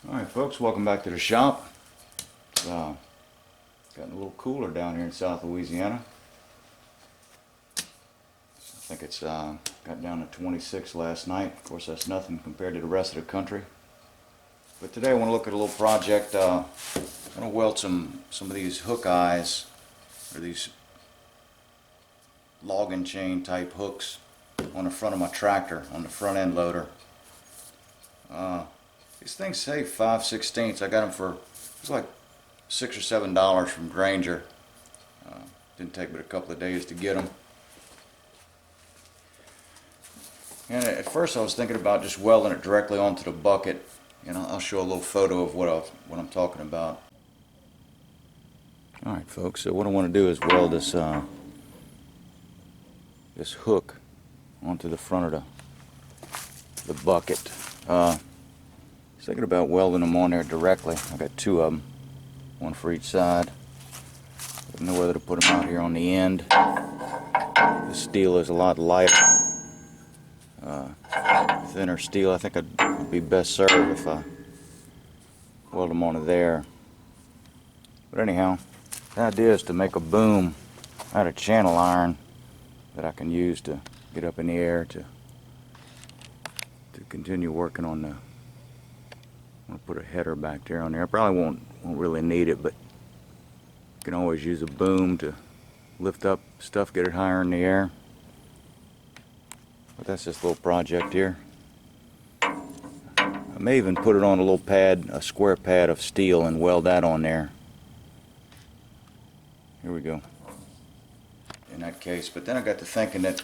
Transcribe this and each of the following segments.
Alright folks, welcome back to the shop. It's gotten a little cooler down here in South Louisiana. I think it's got down to 26 last night. Of course that's nothing compared to the rest of the country. But today I want to look at a little project. I'm going to weld some of these hook eyes, or these logging chain type hooks on the front of my tractor, on the front end loader. These things say 5/16. I got them for, it was like $6 or $7 from Grainger. Didn't take but a couple of days to get them. And at first I was thinking about just welding it directly onto the bucket. And I'll show a little photo of what I'm talking about. Alright folks, so what I want to do is weld this this hook onto the front of the bucket. Thinking about welding them on there directly. I got two of them, one for each side. I don't know whether to put them out here on the end. The steel is a lot lighter, thinner steel. I think I'd be best served if I weld them onto there. But anyhow, the idea is to make a boom out of channel iron that I can use to get up in the air to continue working on the. I'll put a header back there on there. I probably won't really need it, but you can always use a boom to lift up stuff, get it higher in the air. But that's this little project here. I may even put it on a little pad, a square pad of steel, and weld that on there. Here we go. In that case, but then I got to thinking that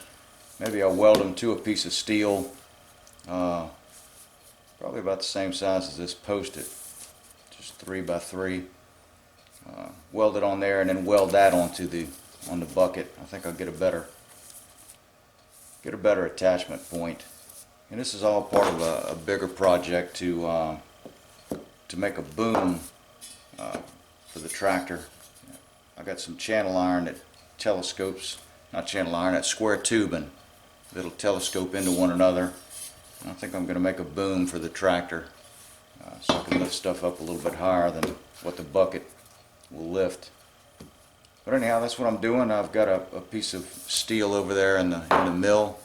maybe I'll weld them to a piece of steel. Probably about the same size as this post-it, just 3x3. Weld it on there and then weld that on the bucket. I think I'll get a better attachment point. And this is all part of a bigger project to make a boom for the tractor. I got some channel iron that telescopes, not channel iron, that square tubing that'll telescope into one another. I think I'm going to make a boom for the tractor so I can lift stuff up a little bit higher than what the bucket will lift. But anyhow, that's what I'm doing. I've got a piece of steel over there in the mill.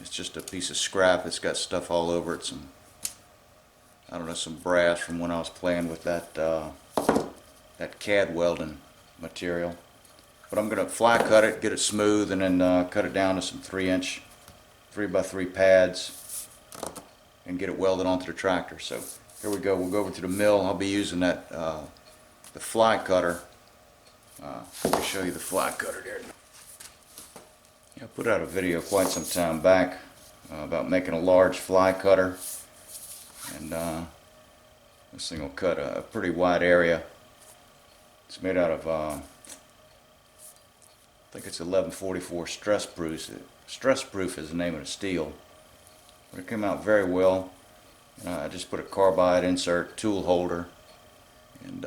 It's just a piece of scrap. It's got stuff all over it. Some, I don't know, some brass from when I was playing with that CAD welding material. But I'm going to fly cut it, get it smooth, and then cut it down to some 3-inch 3x3 pads and get it welded onto the tractor. So here we go. We'll go over to the mill. I'll be using that the fly cutter. Let me show you the fly cutter there. I put out a video quite some time back about making a large fly cutter, and this thing will cut a pretty wide area. It's made out of I think it's 1144 stress proof. Stress proof is the name of the steel. But it came out very well. I just put a carbide insert tool holder, and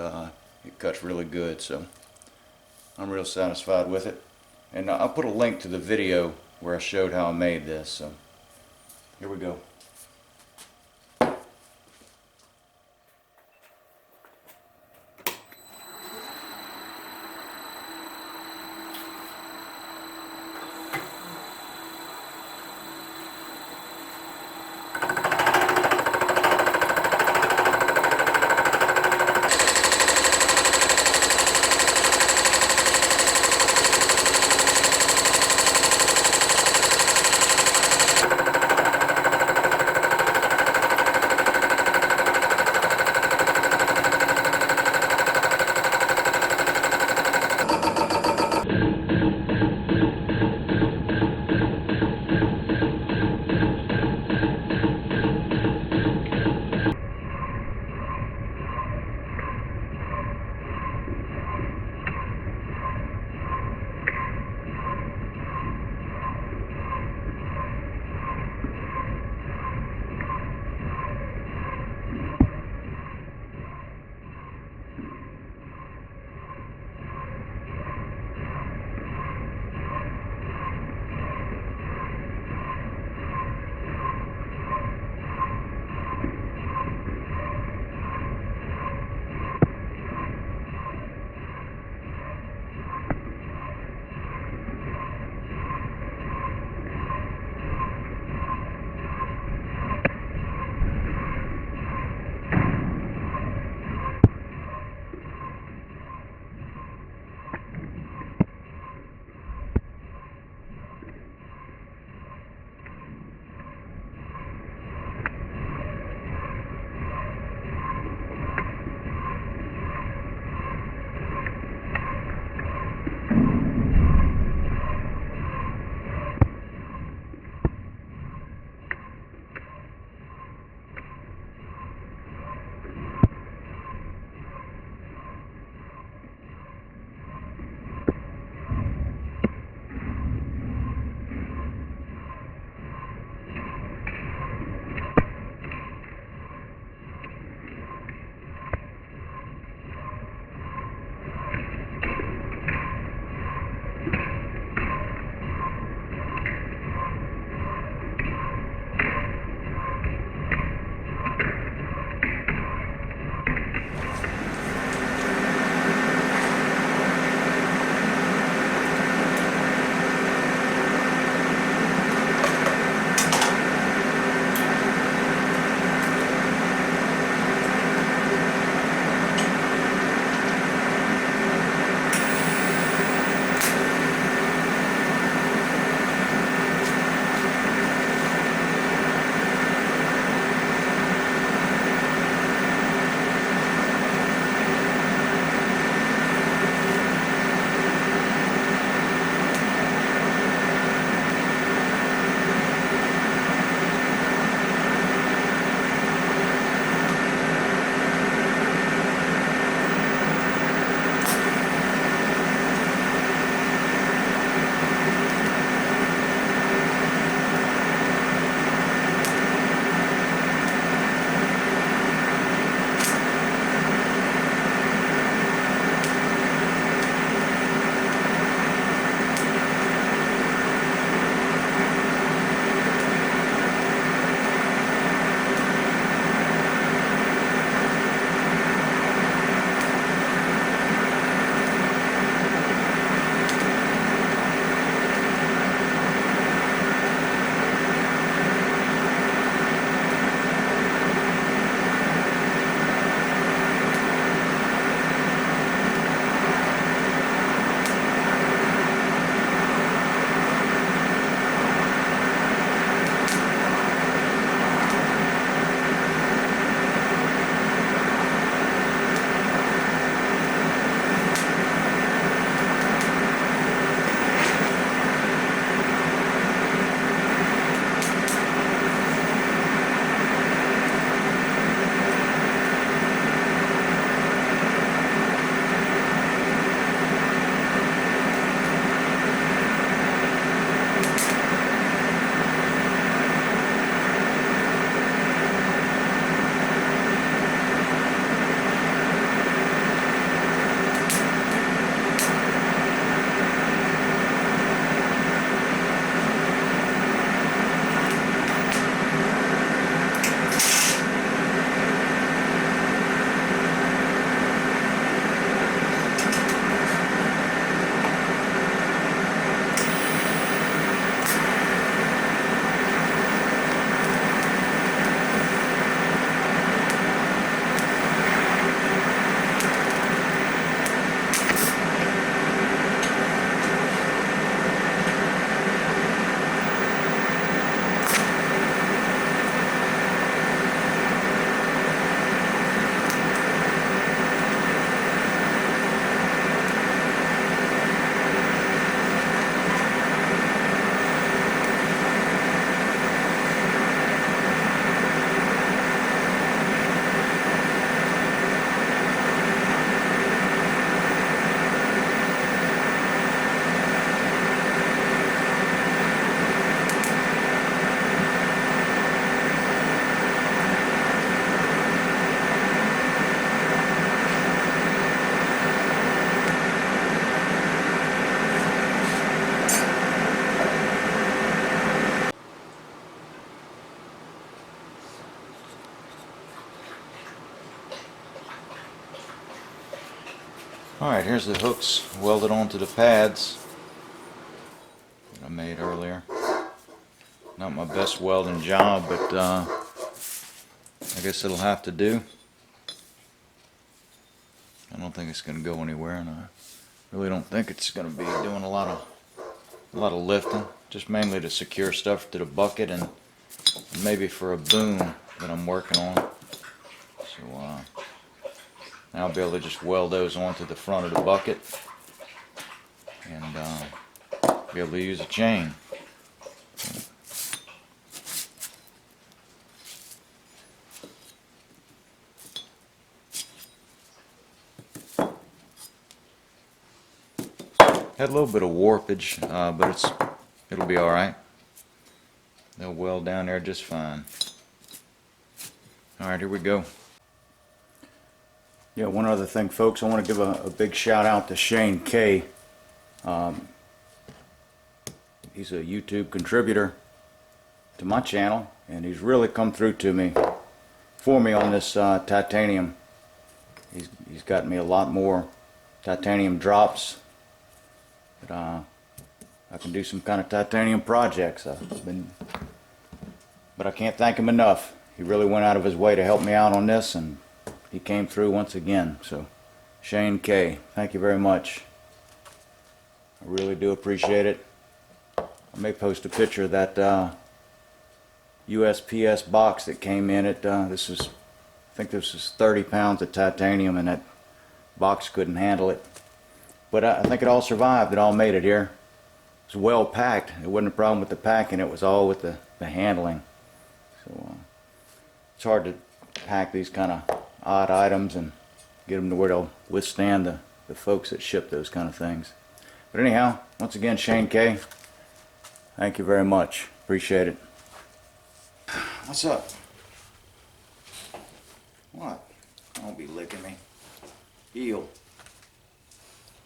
it cuts really good. So I'm real satisfied with it. And I'll put a link to the video where I showed how I made this. So here we go. Alright, here's the hooks welded onto the pads that I made earlier. Not my best welding job, but I guess it'll have to do. I don't think it's going to go anywhere, and I really don't think it's going to be doing a lot of lifting. Just mainly to secure stuff to the bucket and maybe for a boom that I'm working on. So now I'll be able to just weld those onto the front of the bucket and be able to use a chain. Had a little bit of warpage, but it'll be alright. They'll weld down there just fine. Alright, here we go. Yeah, one other thing, folks, I want to give a big shout out to Shane K. He's a YouTube contributor to my channel, and he's really come through for me on this titanium. He's got me a lot more titanium drops that I can do some kind of titanium projects. But I can't thank him enough. He really went out of his way to help me out on this, and he came through once again. So Shane K, thank you very much. I really do appreciate it. I may post a picture of that USPS box that came in. I think this is 30 pounds of titanium, and that box couldn't handle it. But I think it all survived. It all made it here. It was well packed. It wasn't a problem with the packing. It was all with the handling. So it's hard to pack these kind of odd items and get them to where they'll withstand the folks that ship those kind of things. But anyhow, once again, Shane K, thank you very much. Appreciate it. What's up? What? Don't be licking me. Heel.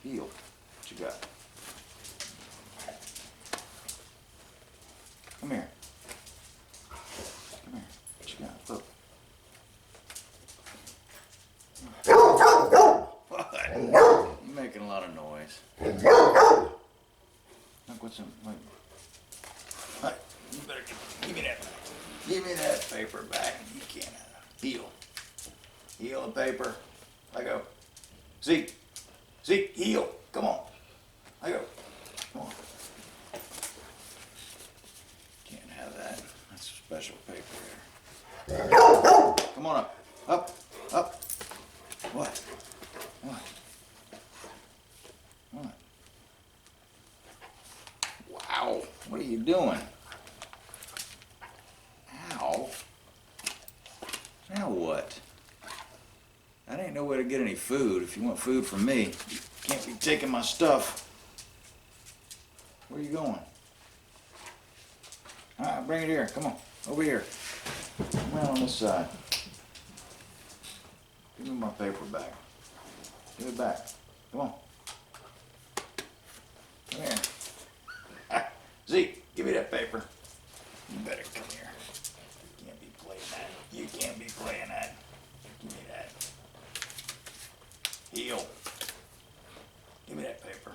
Heel. What you got? Come here. Come here. What you got? Look. What? You're making a lot of noise. Look, what's up? Wait. Hey, you better give me that back. Give me that paper back. You can't have it. Heel. Heel the paper. Let go. Zeke. Zeke, heel. Come on. Let go. Come on. Can't have that. That's special paper there. Come on up. Up. Up. What? What? What? Wow. What are you doing? Ow. Now what? That ain't no way to get any food. If you want food from me, you can't be taking my stuff. Where are you going? Alright, bring it here. Come on. Over here. Come around on this side. Give me my paper back. Give it back. Come on. Come here. Ah, Zeke, give me that paper. You better come here. You can't be playing that. You can't be playing that. Give me that. Heel. Give me that paper.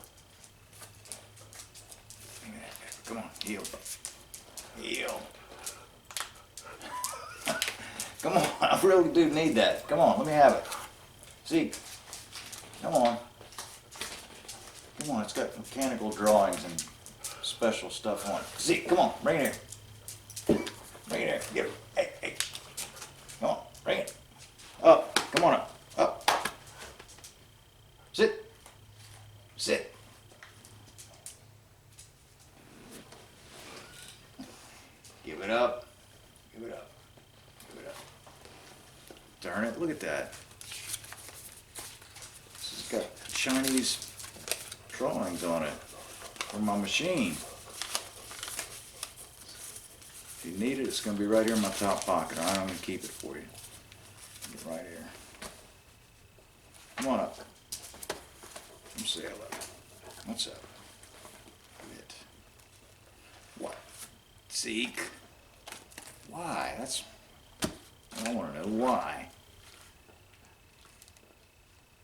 Give me that paper. Come on, heel. Heel. Come on, I really do need that. Come on, let me have it. Zeke, come on. Come on, it's got mechanical drawings and special stuff on it. Zeke, come on, bring it here. Bring it here. Get it. Hey, hey. Come on, bring it. Up. Come on up. Up. Sit. Sit. Give it up. Give it up. Give it up. Darn it, look at that. This has got Chinese drawings on it from my machine. If you need it, it's going to be right here in my top pocket. I'm going to keep it for you. Right here. Come on up. Come say hello. What's up? Quit. What? Zeke? Why? I want to know why.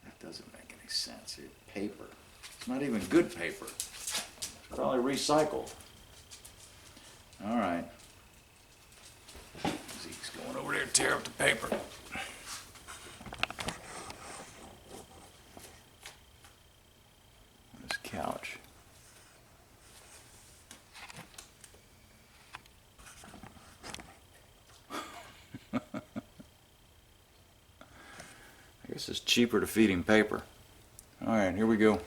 That doesn't make any any sense here. Paper. It's not even good paper. It's probably recycled. Alright. Zeke's going over there to tear up the paper. This couch. I guess it's cheaper to feed him paper. Alright, here we go.